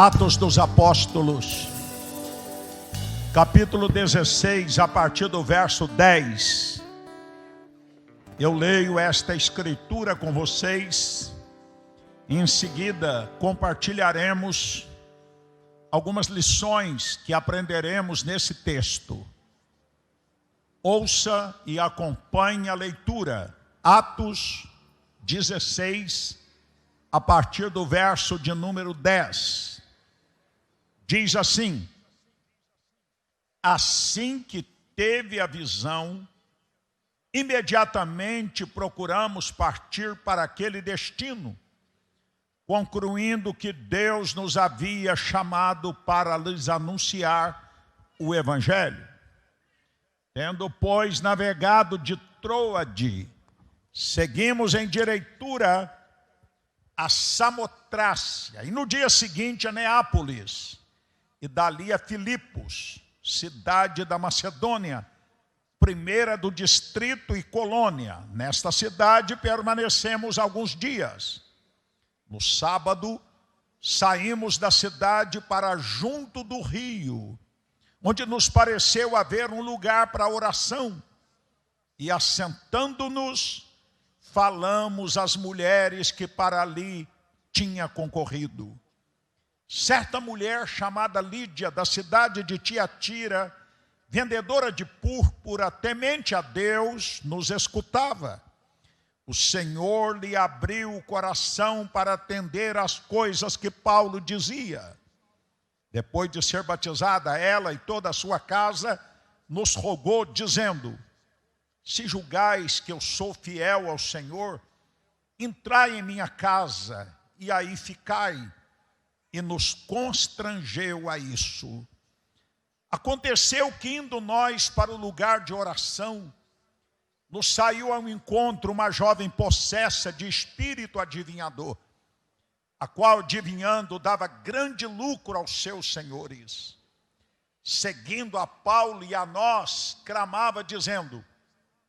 Atos dos Apóstolos, capítulo 16, a partir do verso 10. Eu leio esta escritura com vocês. Em seguida, compartilharemos algumas lições que aprenderemos nesse texto. Ouça e acompanhe a leitura. Atos 16, a partir do verso de número 10. Diz assim: assim que teve a visão, imediatamente procuramos partir para aquele destino, concluindo que Deus nos havia chamado para lhes anunciar o Evangelho. Tendo, pois, navegado de Troade, seguimos em direitura a Samotrácia, e no dia seguinte a Neápolis, e dali a Filipos, cidade da Macedônia, primeira do distrito e colônia. Nesta cidade permanecemos alguns dias. No sábado, saímos da cidade para junto do rio, onde nos pareceu haver um lugar para oração. E assentando-nos, falamos às mulheres que para ali tinha concorrido. Certa mulher chamada Lídia, da cidade de Tiatira, vendedora de púrpura, temente a Deus, nos escutava. O Senhor lhe abriu o coração para atender às coisas que Paulo dizia. Depois de ser batizada, ela e toda a sua casa nos rogou, dizendo: se julgais que eu sou fiel ao Senhor, entrai em minha casa e aí ficai. E nos constrangeu a isso. Aconteceu que, indo nós para o lugar de oração, nos saiu ao encontro uma jovem possessa de espírito adivinhador, a qual, adivinhando, dava grande lucro aos seus senhores. Seguindo a Paulo e a nós, clamava dizendo: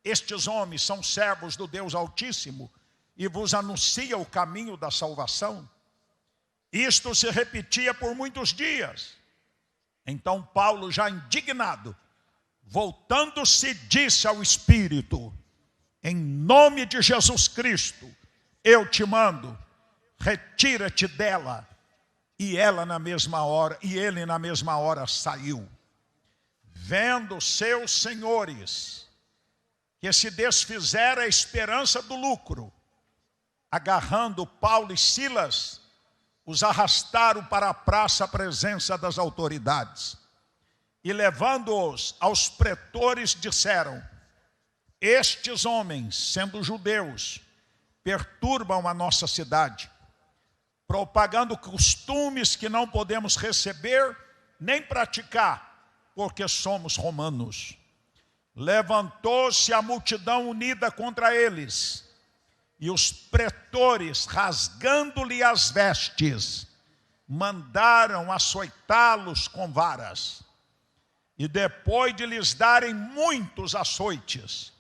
estes homens são servos do Deus Altíssimo e vos anuncia o caminho da salvação. Isto se repetia por muitos dias. Então Paulo, já indignado, voltando-se, disse ao Espírito: em nome de Jesus Cristo, eu te mando, retira-te dela. E ele na mesma hora saiu. Vendo seus senhores que se desfizera a esperança do lucro, agarrando Paulo e Silas, os arrastaram para a praça à presença das autoridades. E levando-os aos pretores, disseram: estes homens, sendo judeus, perturbam a nossa cidade, propagando costumes que não podemos receber nem praticar, porque somos romanos. Levantou-se a multidão unida contra eles, e os pretores, rasgando-lhe as vestes, mandaram açoitá-los com varas. E depois de lhes darem muitos açoites,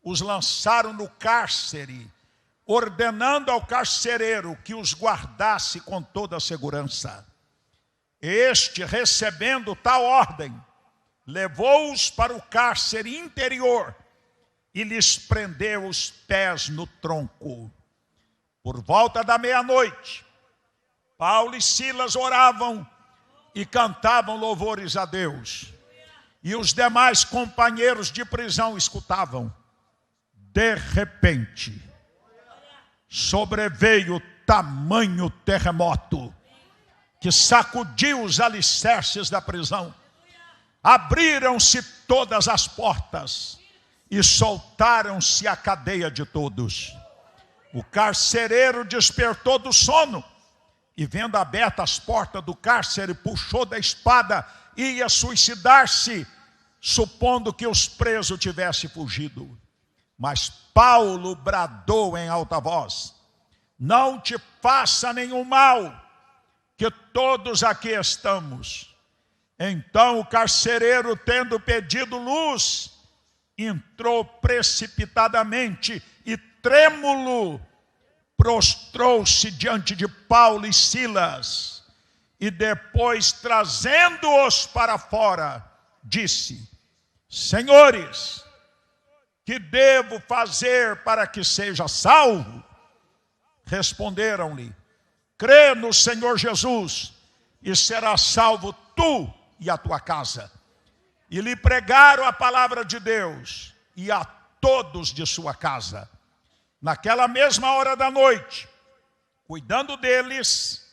os lançaram no cárcere, ordenando ao carcereiro que os guardasse com toda a segurança. Este, recebendo tal ordem, levou-os para o cárcere interior e lhes prendeu os pés no tronco. Por volta da meia-noite, Paulo e Silas oravam e cantavam louvores a Deus. E os demais companheiros de prisão escutavam. De repente, sobreveio tamanho terremoto que sacudiu os alicerces da prisão. Abriram-se todas as portas e soltaram-se a cadeia de todos. O carcereiro despertou do sono e, vendo abertas as portas do cárcere, puxou da espada e ia suicidar-se, supondo que os presos tivessem fugido. Mas Paulo bradou em alta voz: não te faça nenhum mal, que todos aqui estamos. Então o carcereiro, tendo pedido luz, entrou precipitadamente e, trêmulo, prostrou-se diante de Paulo e Silas E depois, trazendo-os para fora, disse: Senhores, que devo fazer para que seja salvo? Responderam-lhe: crê no Senhor Jesus, e serás salvo tu e a tua casa. E lhe pregaram a palavra de Deus, e a todos de sua casa. Naquela mesma hora da noite, cuidando deles,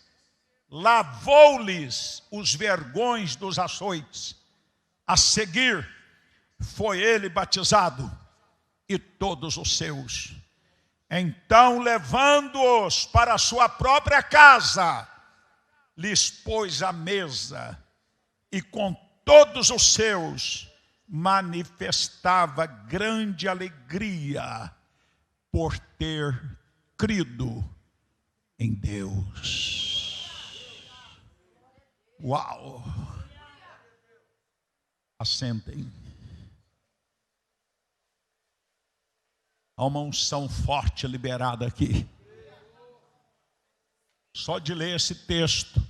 lavou-lhes os vergões dos açoites. A seguir, foi ele batizado, e todos os seus. Então, levando-os para a sua própria casa, lhes pôs à mesa, e com todos os seus manifestava grande alegria por ter crido em Deus. Uau! Assentem. Há uma unção forte liberada aqui. Só de ler esse texto,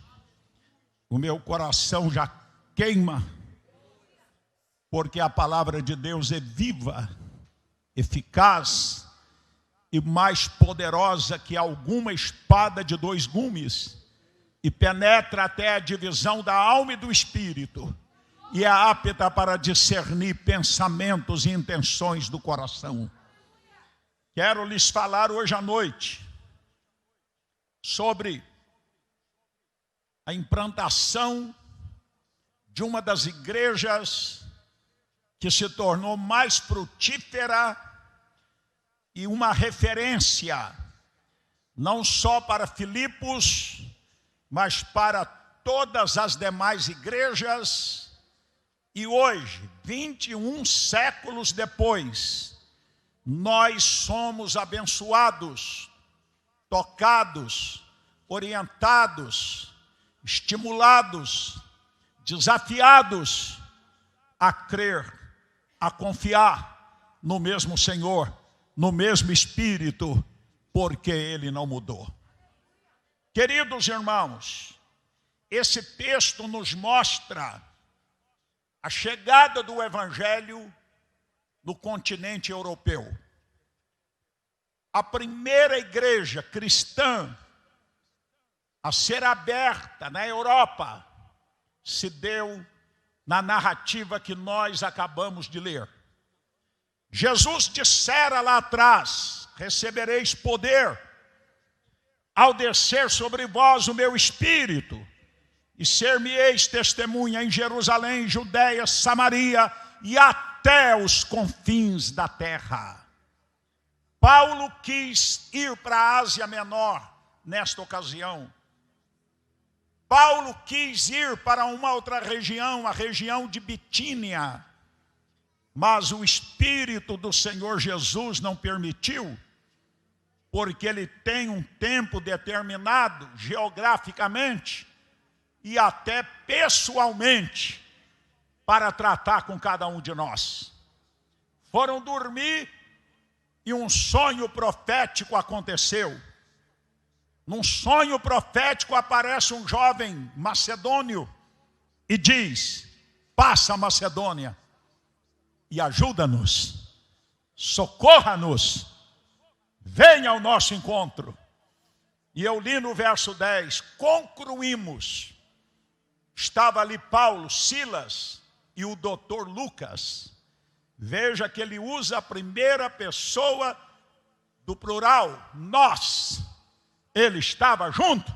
o meu coração já queima, porque a palavra de Deus é viva, eficaz e mais poderosa que alguma espada de dois gumes, e penetra até a divisão da alma e do espírito, e é apta para discernir pensamentos e intenções do coração. Quero lhes falar hoje à noite sobre a implantação de uma das igrejas que se tornou mais frutífera e uma referência, não só para Filipos, mas para todas as demais igrejas. E hoje, 21 séculos depois, nós somos abençoados, tocados, orientados, estimulados, desafiados a crer, a confiar no mesmo Senhor, no mesmo Espírito, porque Ele não mudou. Queridos irmãos, esse texto nos mostra a chegada do Evangelho no continente europeu. A primeira igreja cristã a ser aberta na Europa se deu na narrativa que nós acabamos de ler. Jesus dissera lá atrás: recebereis poder ao descer sobre vós o meu Espírito, e ser-me-eis testemunha em Jerusalém, Judeia, Samaria e até os confins da terra. Paulo quis ir para a Ásia Menor nesta ocasião. Paulo quis ir para uma outra região, a região de Bitínia, mas o Espírito do Senhor Jesus não permitiu, porque ele tem um tempo determinado, geograficamente e até pessoalmente, para tratar com cada um de nós. Foram dormir e um sonho profético aconteceu. Num sonho profético aparece um jovem macedônio e diz: passa a Macedônia e ajuda-nos, socorra-nos, venha ao nosso encontro. E eu li no verso 10, concluímos. Estava ali Paulo, Silas e o doutor Lucas. Veja que ele usa a primeira pessoa do plural, nós. Ele estava junto,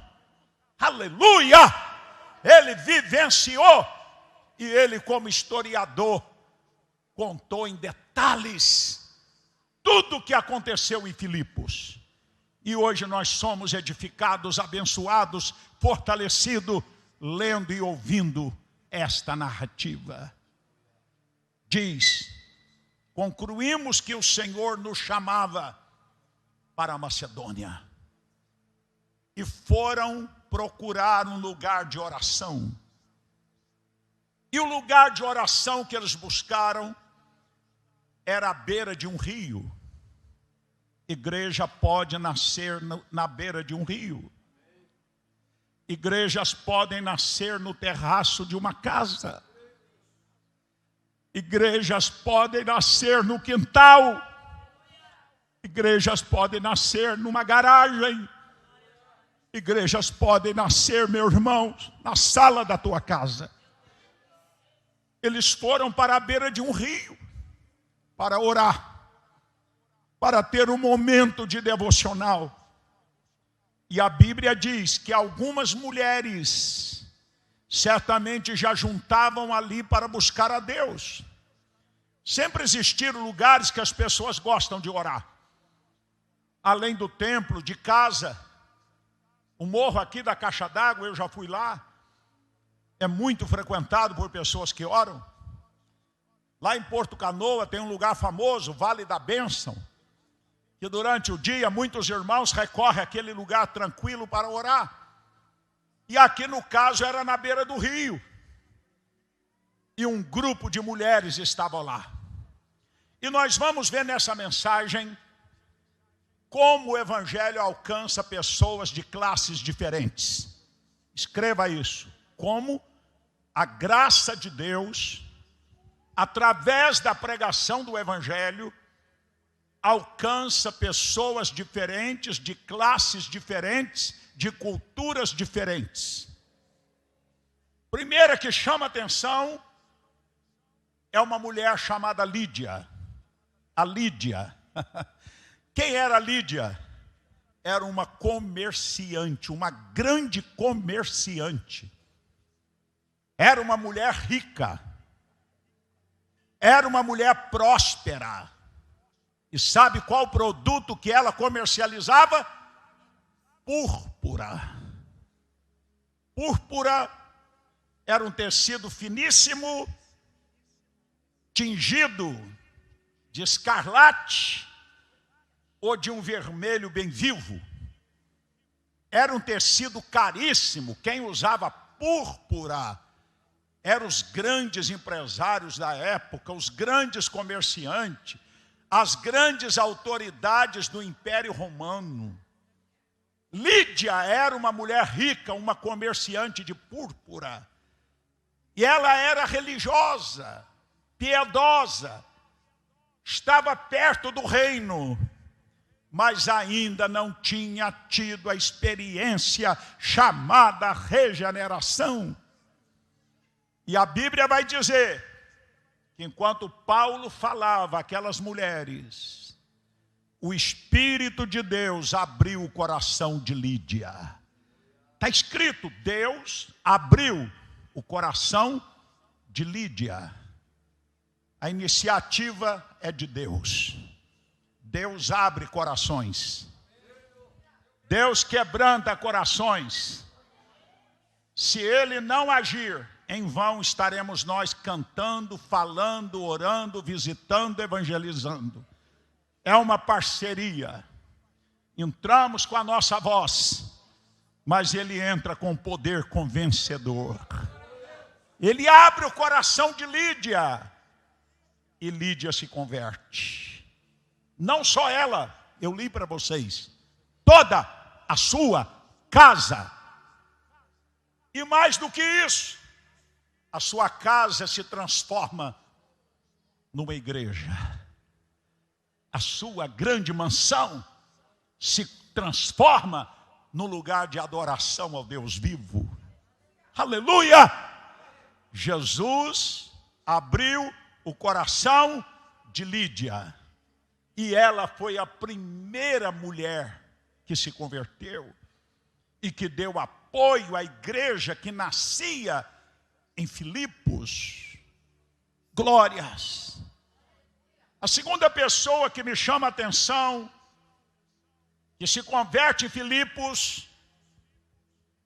aleluia! Ele vivenciou, e ele, como historiador, contou em detalhes tudo o que aconteceu em Filipos. E hoje nós somos edificados, abençoados, fortalecidos, lendo e ouvindo esta narrativa. Diz: concluímos que o Senhor nos chamava para a Macedônia. E foram procurar um lugar de oração. E o lugar de oração que eles buscaram era à beira de um rio. Igreja pode nascer na beira de um rio. Igrejas podem nascer no terraço de uma casa. Igrejas podem nascer no quintal. Igrejas podem nascer numa garagem. Igrejas podem nascer, meu irmão, na sala da tua casa. Eles foram para a beira de um rio para orar, para ter um momento de devocional. E a Bíblia diz que algumas mulheres certamente já juntavam ali para buscar a Deus. Sempre existiram lugares que as pessoas gostam de orar. Além do templo, de casa, o morro aqui da Caixa d'Água, eu já fui lá, é muito frequentado por pessoas que oram. Lá em Porto Canoa tem um lugar famoso, Vale da Bênção, que durante o dia muitos irmãos recorrem àquele lugar tranquilo para orar. E aqui no caso era na beira do rio. E um grupo de mulheres estava lá. E nós vamos ver nessa mensagem como o Evangelho alcança pessoas de classes diferentes. Escreva isso. Como a graça de Deus, através da pregação do Evangelho, alcança pessoas diferentes, de classes diferentes, de culturas diferentes. Primeira que chama atenção é uma mulher chamada Lídia. A Lídia. Quem era Lídia? Era uma comerciante, uma grande comerciante. Era uma mulher rica. Era uma mulher próspera. E sabe qual produto que ela comercializava? Púrpura. Púrpura era um tecido finíssimo, tingido de escarlate ou de um vermelho bem vivo. Era um tecido caríssimo. Quem usava púrpura eram os grandes empresários da época, os grandes comerciantes, as grandes autoridades do Império Romano. Lídia era uma mulher rica, uma comerciante de púrpura. E ela era religiosa, piedosa, estava perto do reino, mas ainda não tinha tido a experiência chamada regeneração. E a Bíblia vai dizer que enquanto Paulo falava àquelas mulheres, o Espírito de Deus abriu o coração de Lídia. Está escrito, Deus abriu o coração de Lídia. A iniciativa é de Deus. Deus abre corações. Deus quebranta corações. Se Ele não agir, em vão estaremos nós cantando, falando, orando, visitando, evangelizando. É uma parceria. Entramos com a nossa voz, mas Ele entra com poder convencedor. Ele abre o coração de Lídia e Lídia se converte. Não só ela, eu li para vocês, toda a sua casa. E mais do que isso, a sua casa se transforma numa igreja. A sua grande mansão se transforma no lugar de adoração ao Deus vivo. Aleluia! Jesus abriu o coração de Lídia. E ela foi a primeira mulher que se converteu e que deu apoio à igreja que nascia em Filipos. Glórias! A segunda pessoa que me chama a atenção, que se converte em Filipos,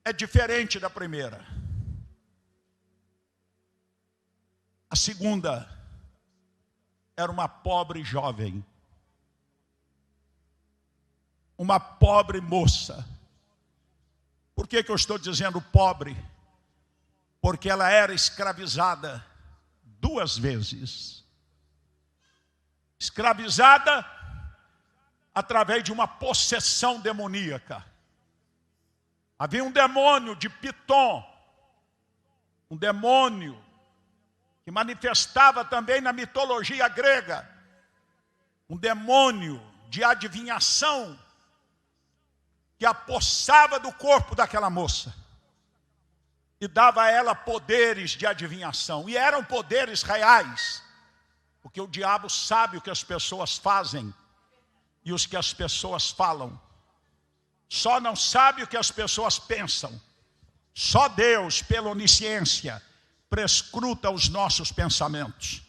é diferente da primeira. A segunda era uma pobre jovem, uma pobre moça. Por que eu estou dizendo pobre? Porque ela era escravizada 2 vezes. Escravizada através de uma possessão demoníaca. Havia um demônio de Pitom, um demônio que manifestava também na mitologia grega, um demônio de adivinhação que apossava do corpo daquela moça e dava a ela poderes de adivinhação. E eram poderes reais, porque o diabo sabe o que as pessoas fazem e os que as pessoas falam. Só não sabe o que as pessoas pensam. Só Deus, pela onisciência, prescruta os nossos pensamentos.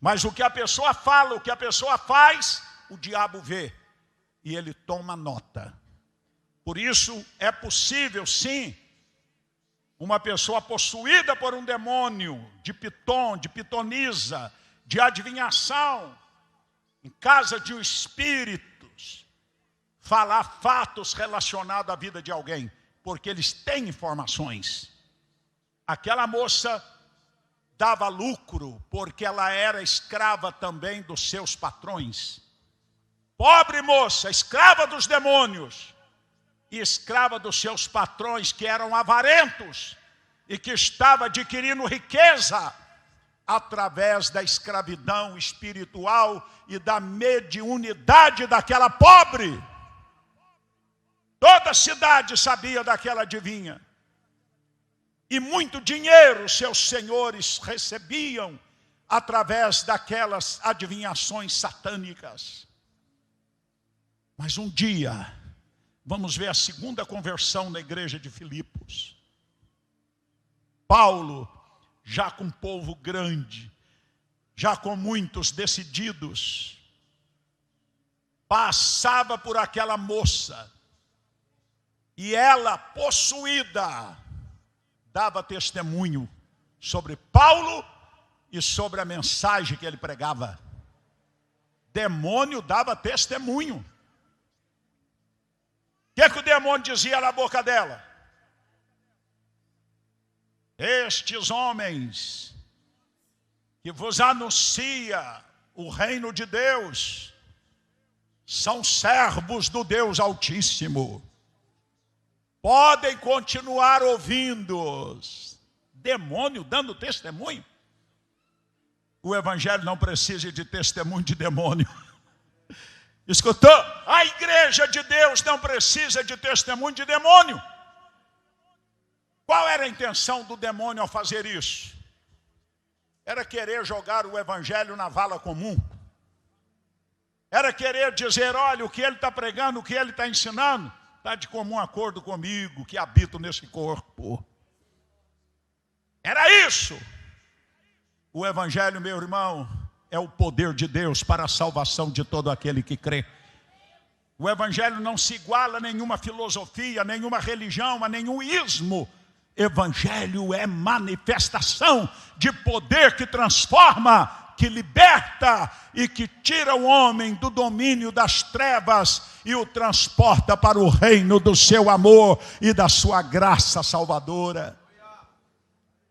Mas o que a pessoa fala, o que a pessoa faz, o diabo vê e ele toma nota. Por isso é possível, sim, uma pessoa possuída por um demônio de Pitom, de pitonisa, de adivinhação, em casa de espíritos, falar fatos relacionados à vida de alguém, porque eles têm informações. Aquela moça dava lucro, porque ela era escrava também dos seus patrões. Pobre moça, escrava dos demônios, e escrava dos seus patrões, que eram avarentos, e que estava adquirindo riqueza, através da escravidão espiritual e da mediunidade daquela pobre. Toda a cidade sabia daquela adivinha. E muito dinheiro seus senhores recebiam através daquelas adivinhações satânicas. Mas um dia, vamos ver a segunda conversão na igreja de Filipos. Paulo, já com um povo grande, já com muitos decididos, passava por aquela moça, e ela, possuída, dava testemunho sobre Paulo e sobre a mensagem que ele pregava. Demônio dava testemunho. O que é que o demônio dizia na boca dela? Estes homens que vos anuncia o reino de Deus são servos do Deus Altíssimo. Podem continuar ouvindo-os. Demônio dando testemunho. O evangelho não precisa de testemunho de demônio. Escutou? A igreja de Deus não precisa de testemunho de demônio. Qual era a intenção do demônio ao fazer isso? Era querer jogar o evangelho na vala comum. Era querer dizer, olha, o que ele está pregando, o que ele está ensinando, está de comum acordo comigo, que habito nesse corpo. Era isso. O evangelho, meu irmão, é o poder de Deus para a salvação de todo aquele que crê. O evangelho não se iguala a nenhuma filosofia, a nenhuma religião, a nenhum ismo. Evangelho é manifestação de poder que transforma, que liberta e que tira o homem do domínio das trevas e o transporta para o reino do seu amor e da sua graça salvadora.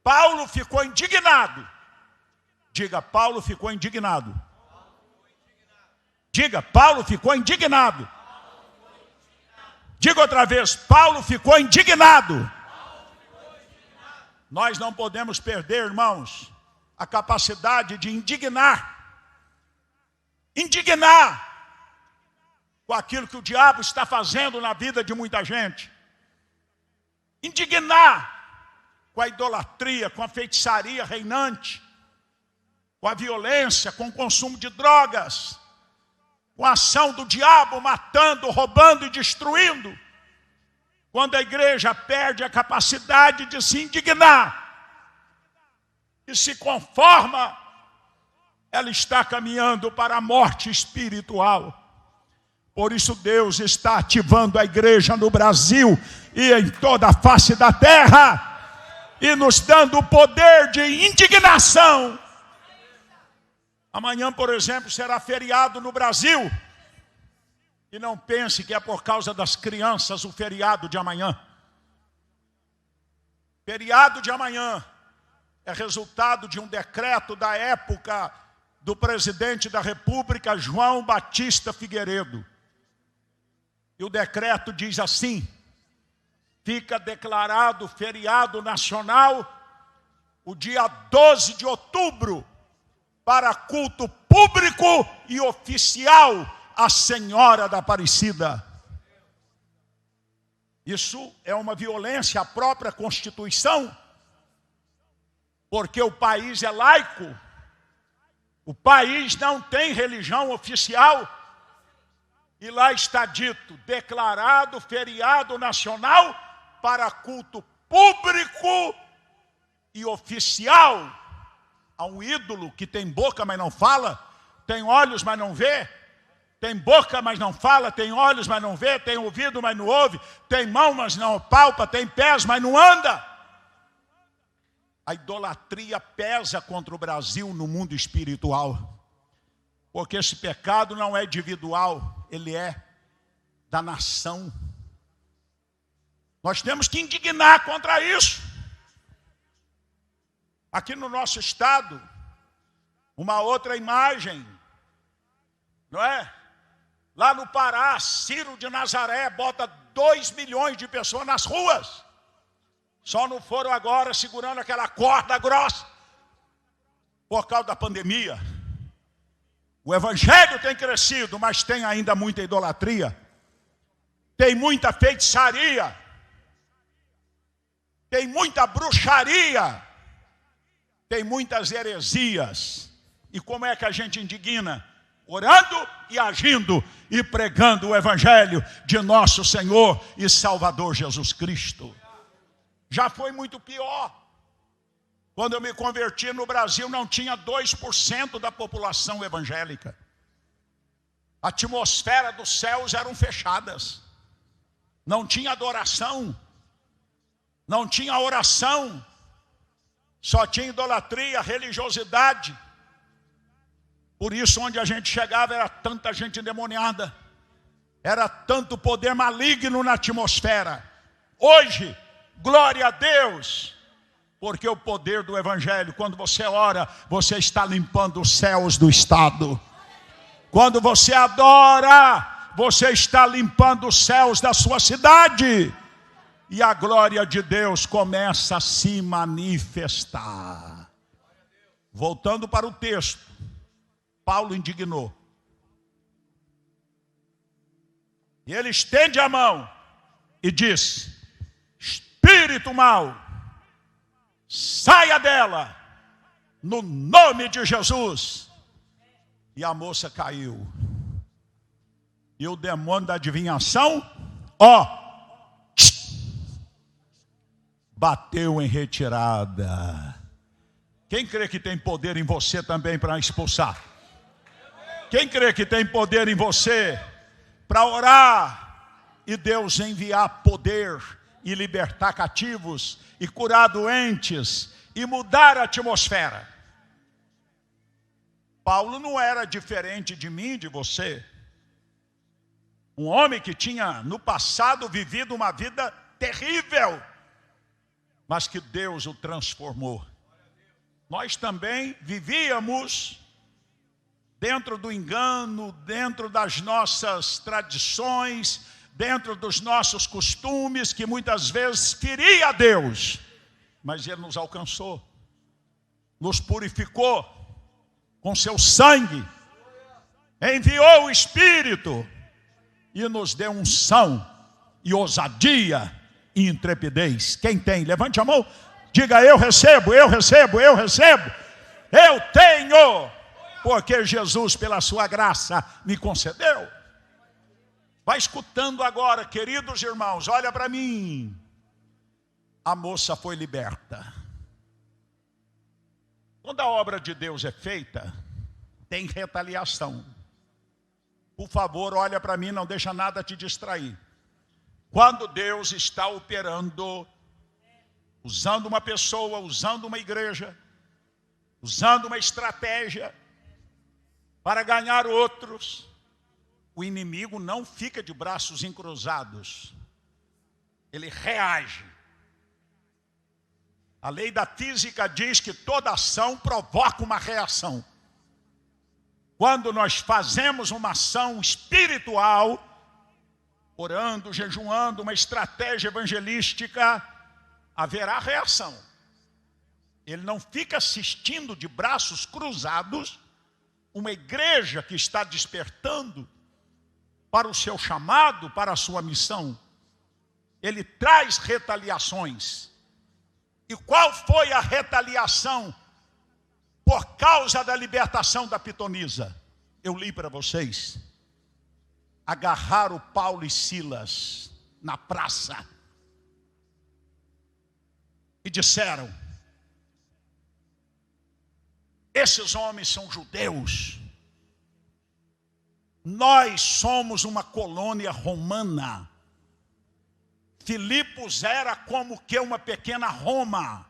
Paulo ficou indignado. Diga, Paulo ficou indignado. Diga, Paulo ficou indignado. Diga outra vez, Paulo ficou indignado. Nós não podemos perder, irmãos, a capacidade de indignar. Indignar com aquilo que o diabo está fazendo na vida de muita gente. Indignar com a idolatria, com a feitiçaria reinante, com a violência, com o consumo de drogas, com a ação do diabo matando, roubando e destruindo. Quando a igreja perde a capacidade de se indignar e se conforma, ela está caminhando para a morte espiritual. Por isso Deus está ativando a igreja no Brasil e em toda a face da terra e nos dando o poder de indignação. Amanhã, por exemplo, será feriado no Brasil. E não pense que é por causa das crianças o feriado de amanhã. Feriado de amanhã é resultado de um decreto da época do presidente da República, João Batista Figueiredo. E o decreto diz assim: fica declarado feriado nacional o dia 12 de outubro, para culto público e oficial à Senhora da Aparecida. Isso é uma violência à própria Constituição, porque o país é laico, o país não tem religião oficial, e lá está dito, declarado feriado nacional para culto público e oficial a um ídolo que tem boca, mas não fala, tem olhos, mas não vê, tem boca, mas não fala, tem olhos, mas não vê, tem ouvido, mas não ouve, tem mão, mas não palpa, tem pés, mas não anda. A idolatria pesa contra o Brasil no mundo espiritual, porque esse pecado não é individual, ele é da nação. Nós temos que indignar contra isso. Aqui no nosso estado, uma outra imagem, não é? Lá no Pará, Ciro de Nazaré bota 2 milhões de pessoas nas ruas. Só não foram agora segurando aquela corda grossa por causa da pandemia. O evangelho tem crescido, mas tem ainda muita idolatria. Tem muita feitiçaria. Tem muita bruxaria. Tem muitas heresias. E como é que a gente indigna? Orando e agindo e pregando o evangelho de nosso Senhor e Salvador Jesus Cristo. Já foi muito pior. Quando eu me converti no Brasil, não tinha 2% da população evangélica. A atmosfera dos céus eram fechadas. Não tinha adoração. Não tinha oração. Só tinha idolatria, religiosidade. Por isso, onde a gente chegava, era tanta gente endemoniada. Era tanto poder maligno na atmosfera. Hoje, glória a Deus, porque o poder do evangelho, quando você ora, você está limpando os céus do estado. Quando você adora, você está limpando os céus da sua cidade. E a glória de Deus começa a se manifestar. Voltando para o texto, Paulo indignou. E ele estende a mão e diz: espírito mau, saia dela, no nome de Jesus. E a moça caiu. E o demônio da adivinhação, bateu em retirada. Quem crê que tem poder em você também para expulsar? Quem crê que tem poder em você para orar e Deus enviar poder e libertar cativos e curar doentes e mudar a atmosfera? Paulo não era diferente de mim, de você. Um homem que tinha no passado vivido uma vida terrível, mas que Deus o transformou. Nós também vivíamos dentro do engano, dentro das nossas tradições, dentro dos nossos costumes, que muitas vezes feria a Deus, mas Ele nos alcançou, nos purificou com seu sangue, enviou o Espírito e nos deu unção e ousadia e intrepidez. Quem tem? Levante a mão, diga: eu recebo, eu recebo, eu recebo, eu tenho, porque Jesus pela sua graça me concedeu. Vai escutando agora, queridos irmãos, olha para mim. A moça foi liberta. Quando a obra de Deus é feita, tem retaliação. Por favor, olha para mim, não deixa nada te distrair. Quando Deus está operando, usando uma pessoa, usando uma igreja, usando uma estratégia para ganhar outros, o inimigo não fica de braços encruzados. Ele reage. A lei da física diz que toda ação provoca uma reação. Quando nós fazemos uma ação espiritual, orando, jejuando, uma estratégia evangelística, haverá reação. Ele não fica assistindo de braços cruzados uma igreja que está despertando para o seu chamado, para a sua missão. Ele traz retaliações. E qual foi a retaliação por causa da libertação da pitonisa? Eu li para vocês. Agarraram Paulo e Silas na praça e disseram: esses homens são judeus, nós somos uma colônia romana. Filipos era como que uma pequena Roma.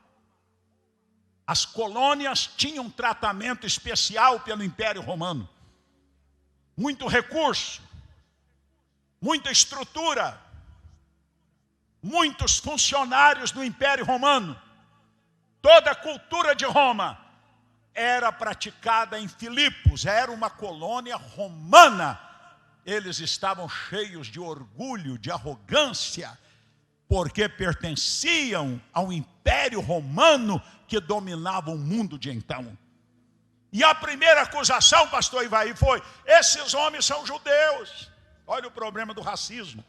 As colônias tinham um tratamento especial pelo Império Romano. Muito recurso, muita estrutura, muitos funcionários do Império Romano. Toda a cultura de Roma era praticada em Filipos, era uma colônia romana. Eles estavam cheios de orgulho, de arrogância, porque pertenciam ao Império Romano que dominava o mundo de então. E a primeira acusação, pastor Ivaí, foi: esses homens são judeus. Olha o problema do racismo.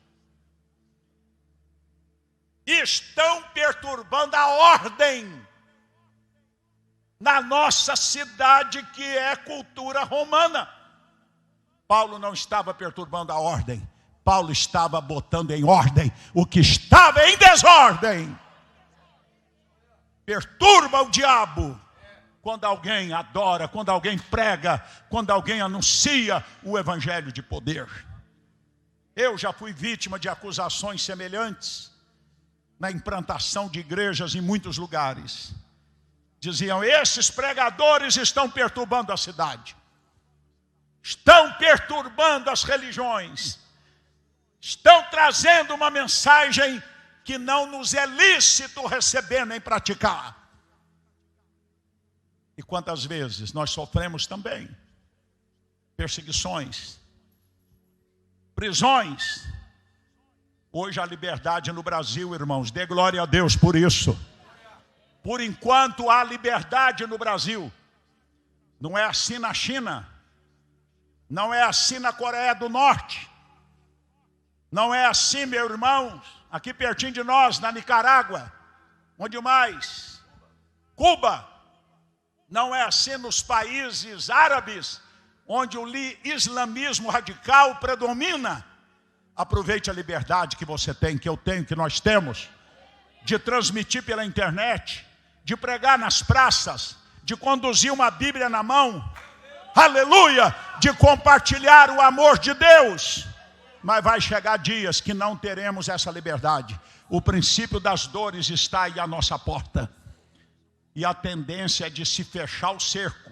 Estão perturbando a ordem na nossa cidade, que é cultura romana. Paulo não estava perturbando a ordem. Paulo estava botando em ordem o que estava em desordem. Perturba o diabo quando alguém adora, quando alguém prega, quando alguém anuncia o evangelho de poder. Eu já fui vítima de acusações semelhantes na implantação de igrejas em muitos lugares. Diziam: esses pregadores estão perturbando a cidade, estão perturbando as religiões, estão trazendo uma mensagem que não nos é lícito receber nem praticar. E quantas vezes nós sofremos também perseguições, prisões. Hoje a liberdade no Brasil, irmãos, dê glória a Deus por isso. Por enquanto há liberdade no Brasil. Não é assim na China, não é assim na Coreia do Norte, não é assim, meus irmãos, aqui pertinho de nós, na Nicarágua. Onde mais? Cuba. Não é assim nos países árabes, onde o islamismo radical predomina. Aproveite a liberdade que você tem, que eu tenho, que nós temos, de transmitir pela internet, de pregar nas praças, de conduzir uma Bíblia na mão, aleluia, de compartilhar o amor de Deus. Mas vai chegar dias que não teremos essa liberdade. O princípio das dores está aí à nossa porta. E a tendência é de se fechar o cerco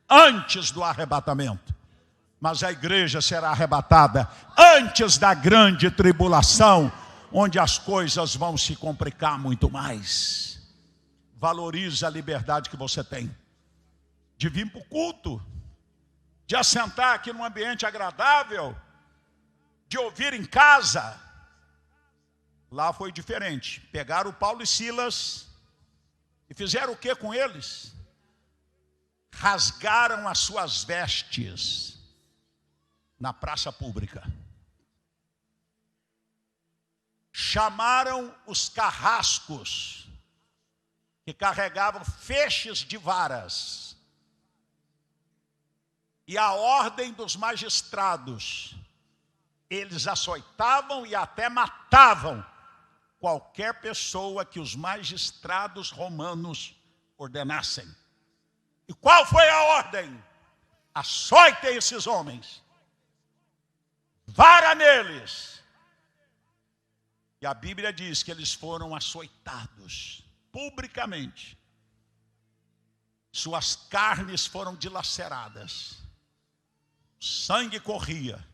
antes do arrebatamento. Mas a igreja será arrebatada antes da grande tribulação, onde as coisas vão se complicar muito mais. Valorize a liberdade que você tem de vir para o culto, de assentar aqui num ambiente agradável, de ouvir em casa. Lá foi diferente. Pegaram o Paulo e Silas e fizeram o que com eles? Rasgaram as suas vestes na praça pública. Chamaram os carrascos, que carregavam feixes de varas, e a ordem dos magistrados, eles açoitavam e até matavam qualquer pessoa que os magistrados romanos ordenassem. E qual foi a ordem? Açoitem esses homens, vara neles. E a Bíblia diz que eles foram açoitados publicamente. Suas carnes foram dilaceradas, sangue corria.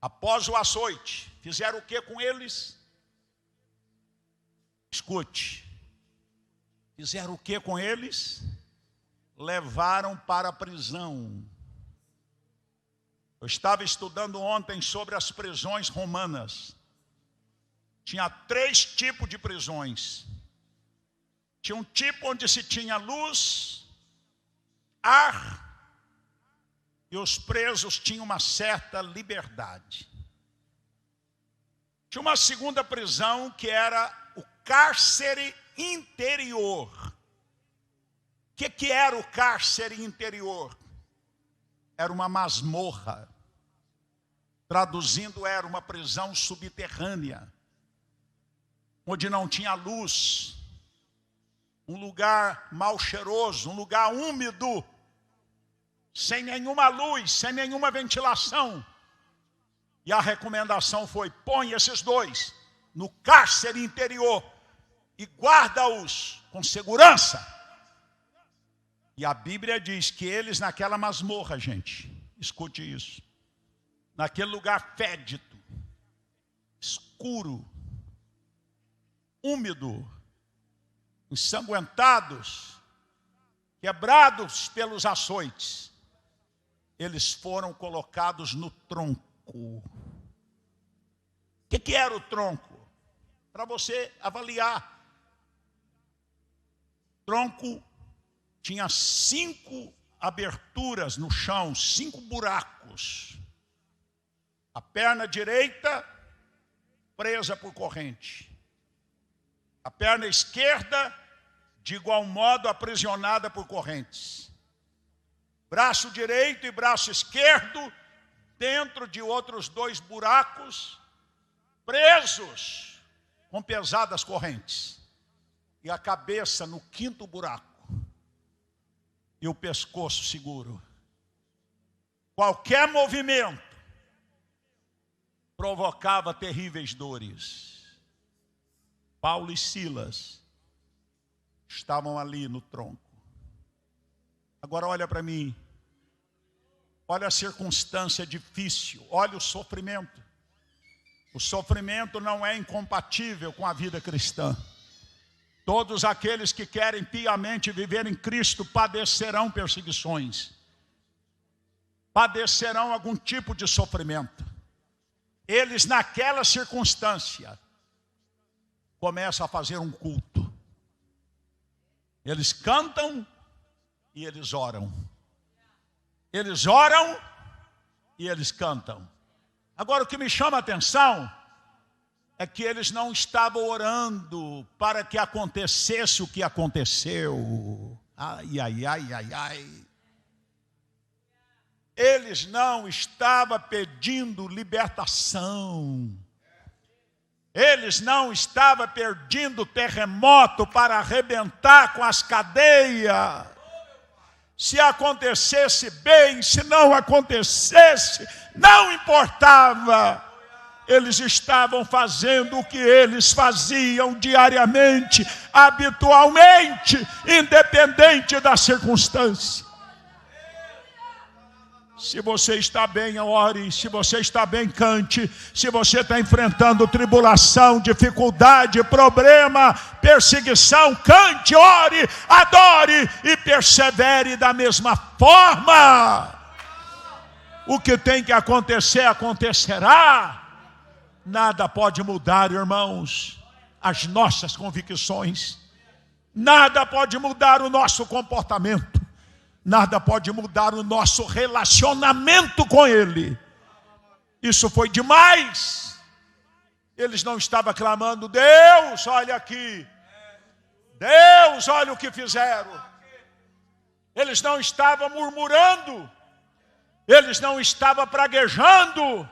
Após o açoite, fizeram o que com eles? Escute. Fizeram o que com eles? Levaram para a prisão. Eu estava estudando ontem sobre as prisões romanas. Tinha 3 tipos de prisões. Tinha um tipo onde se tinha luz, ar, e os presos tinham uma certa liberdade. Tinha uma segunda prisão que era o cárcere interior. O que era o cárcere interior? Era uma masmorra. Traduzindo, era uma prisão subterrânea, onde não tinha luz, um lugar mal cheiroso, um lugar úmido, sem nenhuma luz, sem nenhuma ventilação. E a recomendação foi: põe esses 2 no cárcere interior e guarda-os com segurança. E a Bíblia diz que eles naquela masmorra, gente, escute isso, naquele lugar fédido, escuro, úmido, ensanguentados, quebrados pelos açoites, eles foram colocados no tronco. O que era o tronco? Para você avaliar. O tronco tinha 5 aberturas no chão, 5 buracos. A perna direita presa por corrente. A perna esquerda, de igual modo, aprisionada por correntes. Braço direito e braço esquerdo, dentro de outros 2 buracos, presos com pesadas correntes. E a cabeça no 5º buraco. E o pescoço seguro. Qualquer movimento provocava terríveis dores. Paulo e Silas estavam ali no tronco. Agora olha para mim. Olha a circunstância difícil. Olha o sofrimento. O sofrimento não é incompatível com a vida cristã. Todos aqueles que querem piamente viver em Cristo padecerão perseguições. Padecerão algum tipo de sofrimento. Eles, naquela circunstância, começam a fazer um culto. Eles cantam e eles oram. Eles oram e eles cantam. Agora, o que me chama a atenção é que eles não estavam orando para que acontecesse o que aconteceu. Ai, ai, ai, ai, ai. Eles não estavam pedindo libertação. Eles não estavam pedindo terremoto para arrebentar com as cadeias. Se acontecesse bem, se não acontecesse, não importava. Eles estavam fazendo o que eles faziam diariamente, habitualmente, independente da circunstância. Se você está bem, ore. Se você está bem, cante. Se você está enfrentando tribulação, dificuldade, problema, perseguição, cante, ore, adore e persevere da mesma forma. O que tem que acontecer, acontecerá. Nada pode mudar, irmãos, as nossas convicções. Nada pode mudar o nosso comportamento. Nada pode mudar o nosso relacionamento com Ele. Isso foi demais. Eles não estavam clamando: Deus, olha aqui. Deus, olha o que fizeram. Eles não estavam murmurando. Eles não estavam praguejando.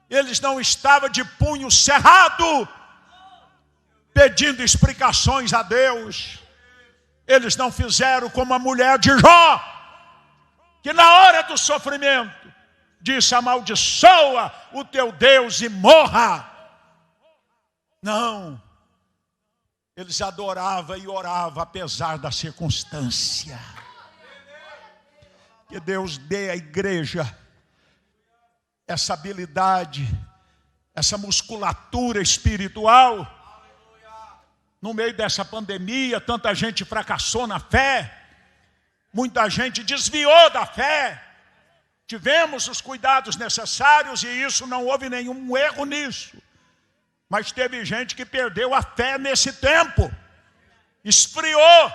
Eles não estavam de punho cerrado, pedindo explicações a Deus. Eles não fizeram como a mulher de Jó, que na hora do sofrimento disse: amaldiçoa o teu Deus e morra. Não, eles adoravam e oravam apesar da circunstância. Que Deus dê à igreja essa habilidade, essa musculatura espiritual. No meio dessa pandemia, tanta gente fracassou na fé, muita gente desviou da fé, Tivemos os cuidados necessários e isso não houve nenhum erro nisso. Mas teve gente que perdeu a fé nesse tempo, esfriou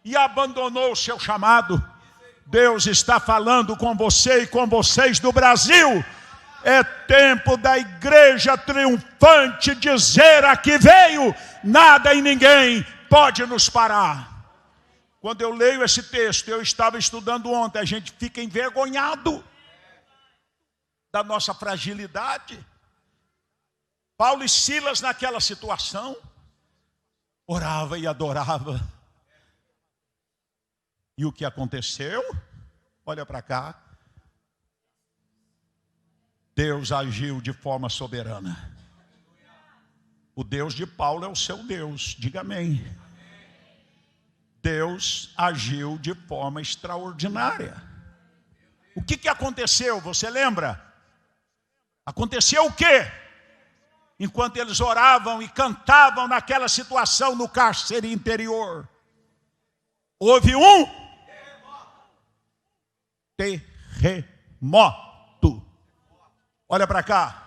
e abandonou o seu chamado. Deus está falando com você e com vocês do Brasil. É tempo da igreja triunfante dizer: aqui veio, nada e ninguém pode nos parar. Quando eu leio esse texto, eu estava estudando ontem, a gente fica envergonhado da nossa fragilidade. Paulo e Silas naquela situação, orava e adorava. E o que aconteceu? Olha para cá. Deus agiu de forma soberana. O Deus de Paulo é o seu Deus, diga amém. Deus agiu de forma extraordinária. O que aconteceu? Você lembra? Aconteceu o quê? Enquanto eles oravam e cantavam naquela situação no cárcere interior, houve um terremoto. Olha para cá.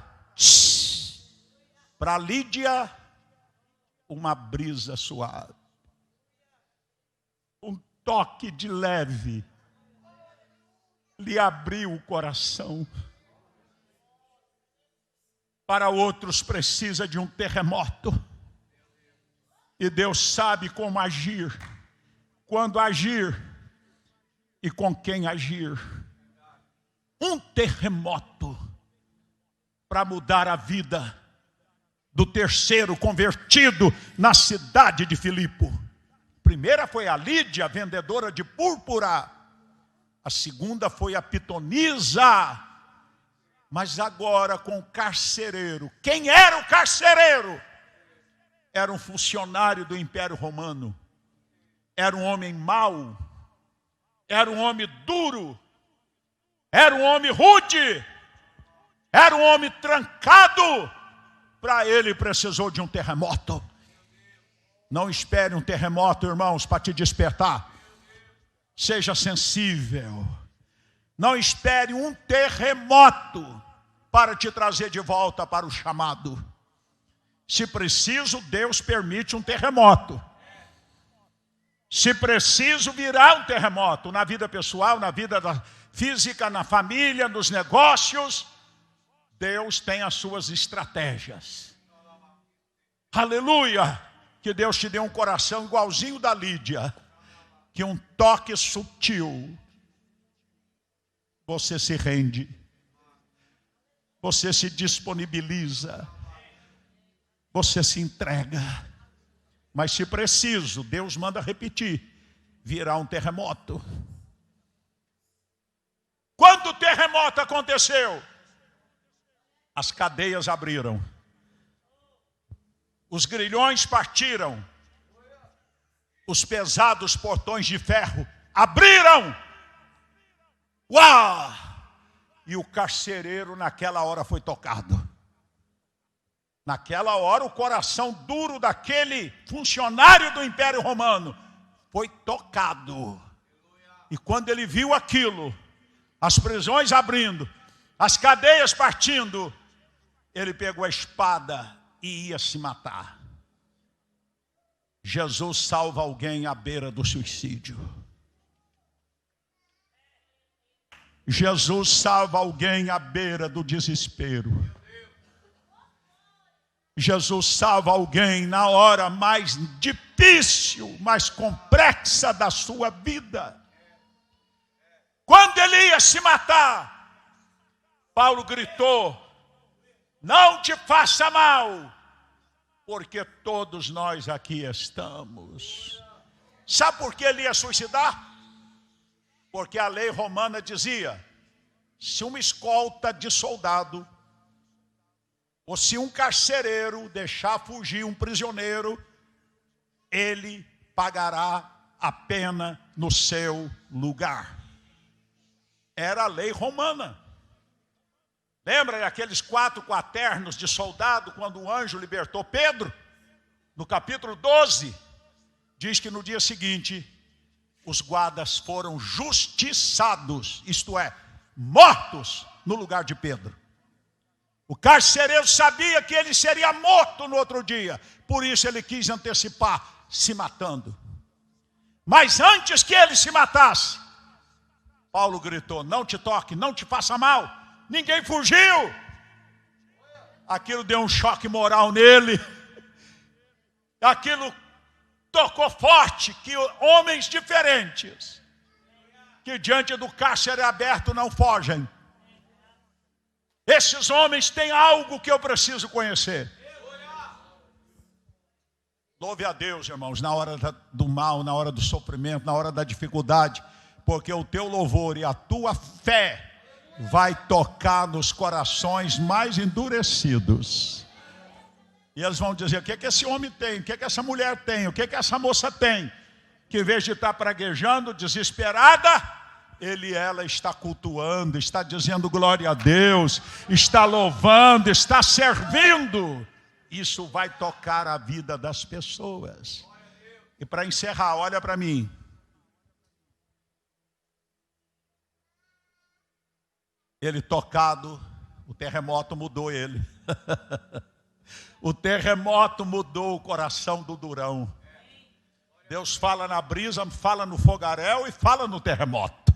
Para Lídia, uma brisa suave. Um toque de leve lhe abriu o coração. Para outros precisa de um terremoto. E Deus sabe como agir, quando agir e com quem agir. Um terremoto para mudar a vida do terceiro convertido na cidade de Filipe. A primeira foi a Lídia, vendedora de púrpura. A segunda foi a pitonisa. Mas agora com o carcereiro. Quem era o carcereiro? Era um funcionário do Império Romano. Era um homem mau. Era um homem duro. Era um homem rude. Era um homem trancado. Para ele precisou de um terremoto. Não espere um terremoto, irmãos, para te despertar. Seja sensível. Não espere um terremoto para te trazer de volta para o chamado. Se preciso, Deus permite um terremoto. Se preciso, virá um terremoto na vida pessoal, na vida física, na família, nos negócios. Deus tem as suas estratégias. Aleluia! Que Deus te dê um coração igualzinho da Lídia. Que um toque sutil, você se rende. Você se disponibiliza. Você se entrega. Mas se preciso, Deus manda repetir. Virá um terremoto. Quando o terremoto aconteceu, as cadeias abriram. Os grilhões partiram. Os pesados portões de ferro abriram. Uau! E o carcereiro naquela hora foi tocado. Naquela hora o coração duro daquele funcionário do Império Romano foi tocado. E quando ele viu aquilo, as prisões abrindo, as cadeias partindo, ele pegou a espada e ia se matar. Jesus salva alguém à beira do suicídio. Jesus salva alguém à beira do desespero. Jesus salva alguém na hora mais difícil, mais complexa da sua vida. Quando ele ia se matar, Paulo gritou: não te faça mal, porque todos nós aqui estamos. Sabe por que ele ia suicidar? Porque a lei romana dizia: se uma escolta de soldado, ou se um carcereiro deixar fugir um prisioneiro, ele pagará a pena no seu lugar. Era a lei romana. Lembra daqueles 4 quaternos de soldado, quando o anjo libertou Pedro? No capítulo 12, diz que no dia seguinte, os guardas foram justiçados, isto é, mortos no lugar de Pedro. O carcereiro sabia que ele seria morto no outro dia, por isso ele quis antecipar, se matando. Mas antes que ele se matasse, Paulo gritou: não te toque, não te faça mal. Ninguém fugiu. Aquilo deu um choque moral nele. Aquilo tocou forte, que homens diferentes, que diante do cárcere aberto não fogem. Esses homens têm algo que eu preciso conhecer. Louve a Deus, irmãos, na hora do mal, na hora do sofrimento, na hora da dificuldade, porque o teu louvor e a tua fé vai tocar nos corações mais endurecidos. E eles vão dizer: o que é que esse homem tem? O que é que essa mulher tem? O que é que essa moça tem? Que em vez de estar praguejando, desesperada, ele e ela está cultuando, está dizendo glória a Deus, está louvando, está servindo. Isso vai tocar a vida das pessoas. E para encerrar, olha para mim. Ele tocado, o terremoto mudou ele. O terremoto mudou o coração do durão. Deus fala na brisa, fala no fogaréu e fala no terremoto.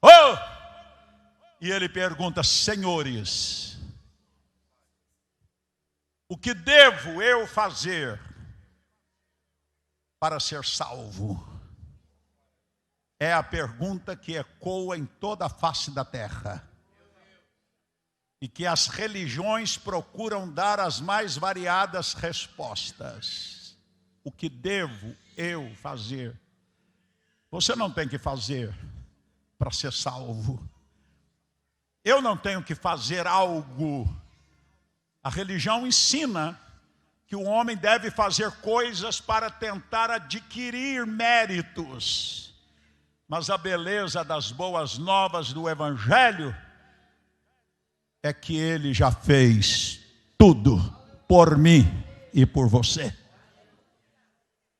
Oh! E ele pergunta: senhores, o que devo eu fazer para ser salvo? É a pergunta que ecoa em toda a face da terra. E que as religiões procuram dar as mais variadas respostas. O que devo eu fazer? Você não tem que fazer para ser salvo. Eu não tenho que fazer algo. A religião ensina que o homem deve fazer coisas para tentar adquirir méritos. Mas a beleza das boas novas do Evangelho é que ele já fez tudo por mim e por você.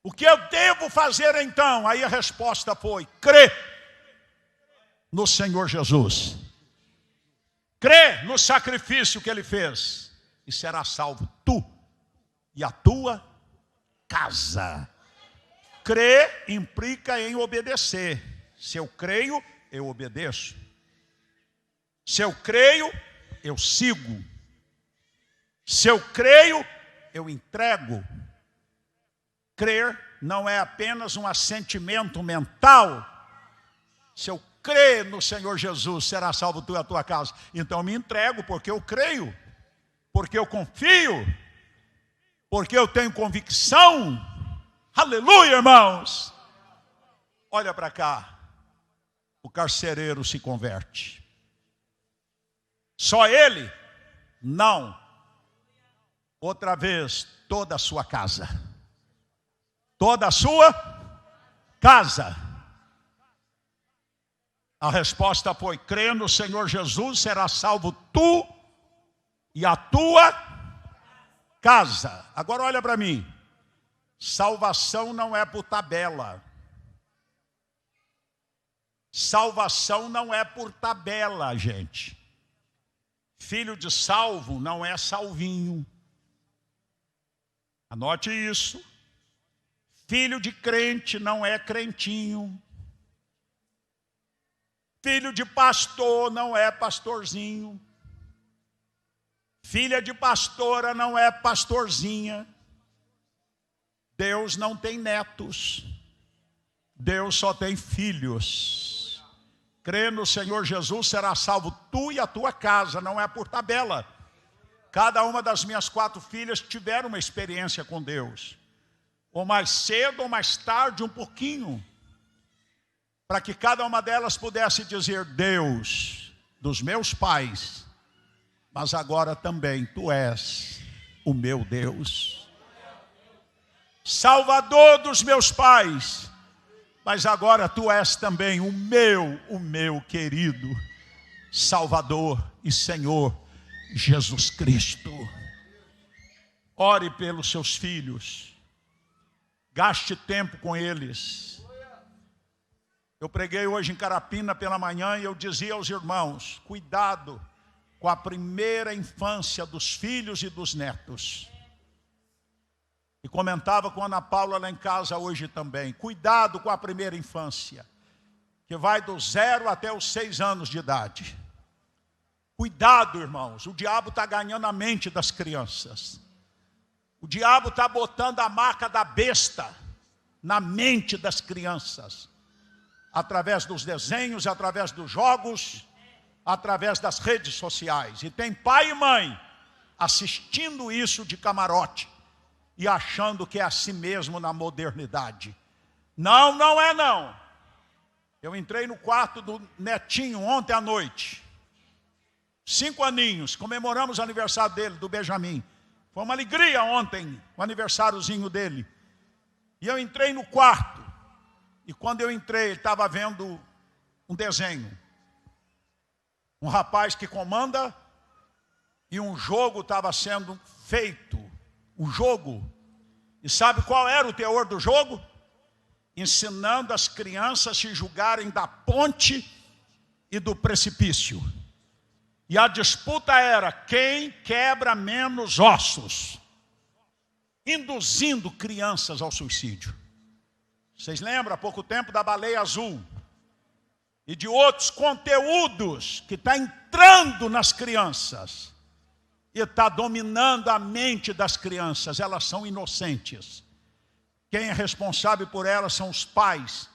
O que eu devo fazer então? Aí a resposta foi: crê no Senhor Jesus. Crê no sacrifício que ele fez e será salvo tu e a tua casa. Crer implica em obedecer. Se eu creio, eu obedeço. Se eu creio, eu sigo. Se eu creio, eu entrego. Crer não é apenas um assentimento mental. Se eu crer no Senhor Jesus, será salvo tu e a tua casa. Então eu me entrego porque eu creio, porque eu confio, porque eu tenho convicção. Aleluia, irmãos. Olha para cá. O carcereiro se converte. Só ele? Não. Outra vez, toda a sua casa. Toda a sua casa. A resposta foi: crê no Senhor Jesus, será salvo tu e a tua casa. Agora olha para mim. Salvação não é por tabela. Salvação não é por tabela, gente. Filho de salvo não é salvinho. Anote isso. Filho de crente não é crentinho. Filho de pastor não é pastorzinho. Filha de pastora não é pastorzinha. Deus não tem netos. Deus só tem filhos. Crê no Senhor Jesus, será salvo tu e a tua casa, não é por tabela. Cada uma das minhas 4 filhas tiveram uma experiência com Deus. Ou mais cedo ou mais tarde, um pouquinho. Para que cada uma delas pudesse dizer: Deus dos meus pais, mas agora também tu és o meu Deus. Salvador dos meus pais, mas agora tu és também o meu querido Salvador e Senhor Jesus Cristo. Ore pelos seus filhos. Gaste tempo com eles. Eu preguei hoje em Carapina pela manhã e eu dizia aos irmãos, cuidado com a primeira infância dos filhos e dos netos. E comentava com a Ana Paula lá em casa hoje também. Cuidado com a primeira infância, que vai do 0 até os 6 anos de idade. Cuidado, irmãos, o diabo está ganhando a mente das crianças. O diabo está botando a marca da besta na mente das crianças. Através dos desenhos, através dos jogos, através das redes sociais. E tem pai e mãe assistindo isso de camarote e achando que é assim mesmo na modernidade. Não, não é não. Eu entrei no quarto do netinho ontem à noite. 5 aninhos, comemoramos o aniversário dele, do Benjamin. Foi uma alegria ontem, o aniversáriozinho dele. E eu entrei no quarto. E quando eu entrei, ele estava vendo um desenho. Um rapaz que comanda e um jogo estava sendo feito. O jogo. E sabe qual era o teor do jogo? Ensinando as crianças a se julgarem da ponte e do precipício. E a disputa era quem quebra menos ossos, induzindo crianças ao suicídio. Vocês lembram há pouco tempo da baleia azul e de outros conteúdos que está entrando nas crianças e está dominando a mente das crianças. Elas são inocentes. Quem é responsável por elas são os pais,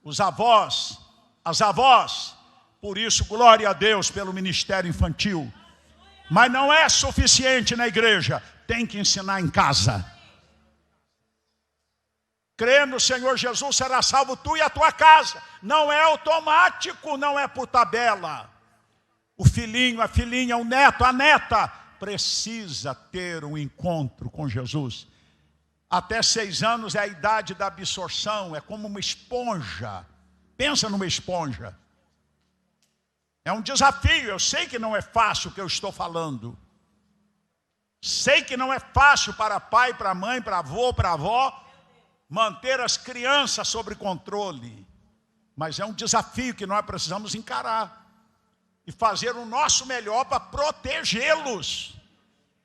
os avós, as avós. Por isso, glória a Deus pelo ministério infantil. Mas não é suficiente na igreja, tem que ensinar em casa. Crê no Senhor Jesus, será salvo tu e a tua casa. Não é automático, não é por tabela. O filhinho, a filhinha, o neto, a neta precisa ter um encontro com Jesus. Até 6 anos é a idade da absorção, é como uma esponja. Pensa numa esponja. É um desafio, eu sei que não é fácil o que eu estou falando. Sei que não é fácil para pai, para mãe, para avô, para avó, manter as crianças sob controle. Mas é um desafio que nós precisamos encarar. E fazer o nosso melhor para protegê-los.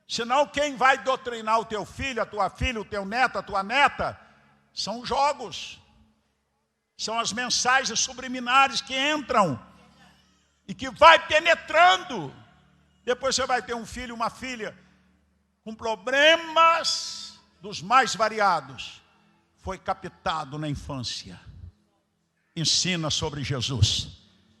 Senão quem vai doutrinar o teu filho, a tua filha, o teu neto, a tua neta, são os jogos. São as mensagens subliminares que entram. E que vai penetrando. Depois você vai ter um filho, uma filha, com problemas dos mais variados. Foi captado na infância. Ensina sobre Jesus.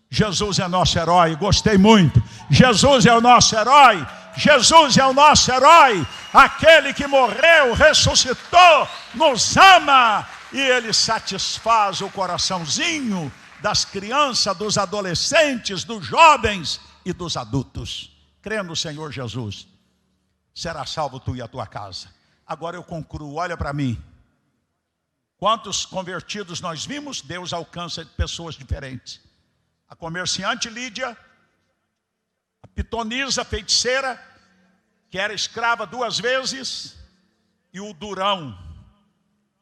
Jesus é nosso herói, gostei muito. Jesus é o nosso herói. Jesus é o nosso herói. Aquele que morreu, ressuscitou, nos ama. E Ele satisfaz o coraçãozinho das crianças, dos adolescentes, dos jovens e dos adultos. Crê no Senhor Jesus, será salvo tu e a tua casa. Agora eu concluo, olha para mim. Quantos convertidos nós vimos? Deus alcança pessoas diferentes. A comerciante Lídia, a pitonisa, feiticeira, que era escrava 2 vezes, e o Durão,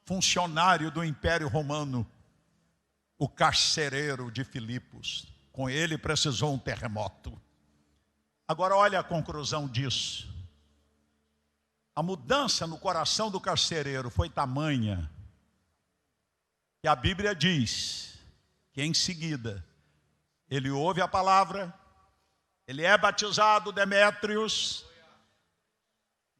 funcionário do Império Romano, o carcereiro de Filipos. Com ele precisou um terremoto. Agora olha a conclusão disso. A mudança no coração do carcereiro foi tamanha que a Bíblia diz que em seguida ele ouve a palavra, ele é batizado, Demétrios,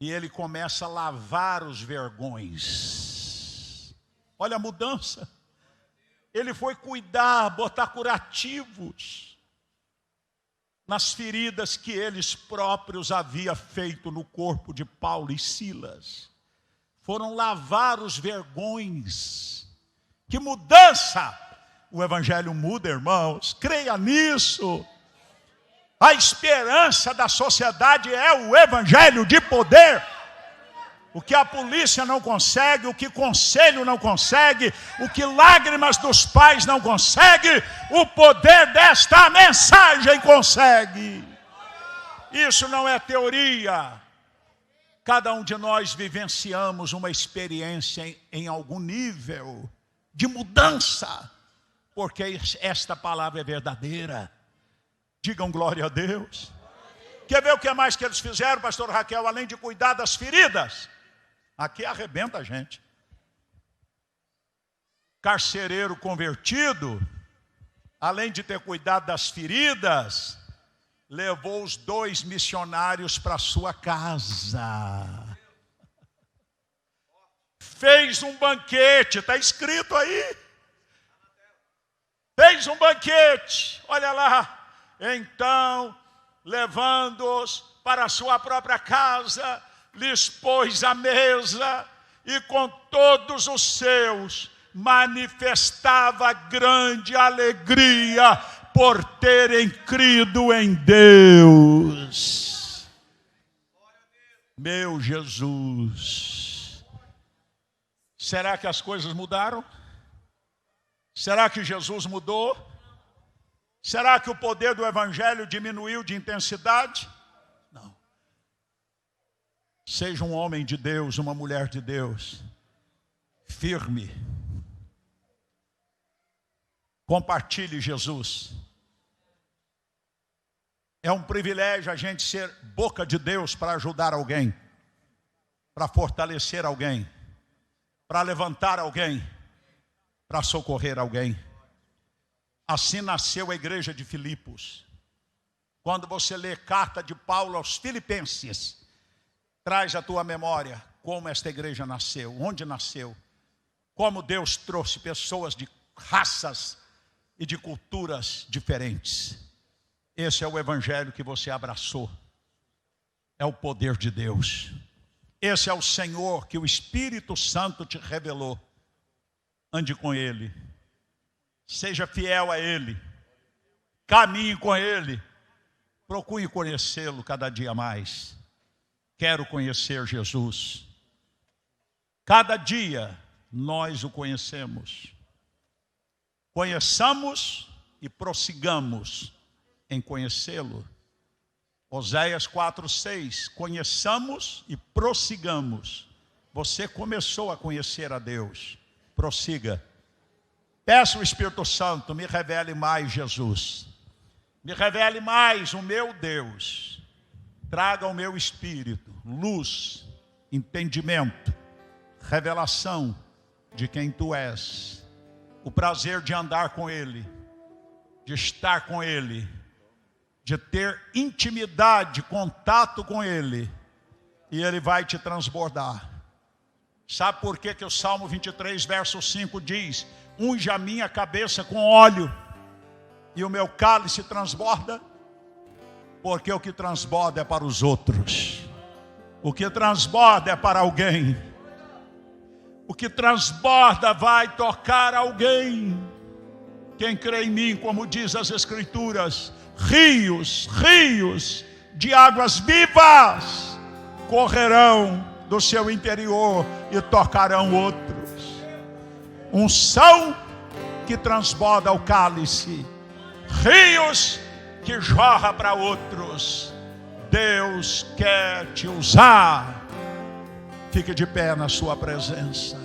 e ele começa a lavar os vergões. Olha a mudança. Ele foi cuidar, botar curativos nas feridas que eles próprios haviam feito no corpo de Paulo e Silas. Foram lavar os vergões. Que mudança! O evangelho muda, irmãos. Creia nisso. A esperança da sociedade é o evangelho de poder. O que a polícia não consegue, o que conselho não consegue, o que lágrimas dos pais não consegue, o poder desta mensagem consegue. Isso não é teoria. Cada um de nós vivenciamos uma experiência em algum nível de mudança. porque esta palavra é verdadeira. Digam glória a Deus. Quer ver o que mais que eles fizeram, pastor Raquel, além de cuidar das feridas? Aqui arrebenta a gente. Carcereiro convertido, além de ter cuidado das feridas, levou os 2 missionários para sua casa. Fez um banquete, está escrito aí. Fez um banquete, olha lá. Então, levando-os para a sua própria casa, lhes pôs a mesa e com todos os seus manifestava grande alegria por terem crido em Deus. Meu Jesus, será que as coisas mudaram? Será que Jesus mudou? Será que o poder do Evangelho diminuiu de intensidade? Não. Seja um homem de Deus, uma mulher de Deus, firme. Compartilhe Jesus. É um privilégio a gente ser boca de Deus para ajudar alguém, para fortalecer alguém, para levantar alguém, para socorrer alguém. Assim nasceu a igreja de Filipos. Quando você lê carta de Paulo aos Filipenses, traz à tua memória como esta igreja nasceu, onde nasceu, como Deus trouxe pessoas de raças e de culturas diferentes. Esse é o evangelho que você abraçou. É o poder de Deus. Esse é o Senhor que o Espírito Santo te revelou. Ande com Ele. Seja fiel a Ele. Caminhe com Ele. Procure conhecê-lo cada dia mais. Quero conhecer Jesus. Cada dia nós o conhecemos. Conheçamos e prossigamos em conhecê-lo. Oséias 4:6, conheçamos e prossigamos. Você começou a conhecer a Deus, prossiga. Peça ao Espírito Santo, me revele mais Jesus. Me revele mais o meu Deus. Traga ao meu espírito luz, entendimento, revelação de quem tu és. O prazer de andar com Ele, de estar com Ele, de ter intimidade, contato com Ele, e Ele vai te transbordar. Sabe por que o Salmo 23, verso 5 diz: unge a minha cabeça com óleo, e o meu cálice transborda? Porque o que transborda é para os outros. O que transborda é para alguém. O que transborda vai tocar alguém. Quem crê em mim, como diz as Escrituras, rios de águas vivas correrão do seu interior e tocarão outros. Unção que transborda o cálice, rios que jorra para outros. Deus quer te usar. Fique de pé na sua presença.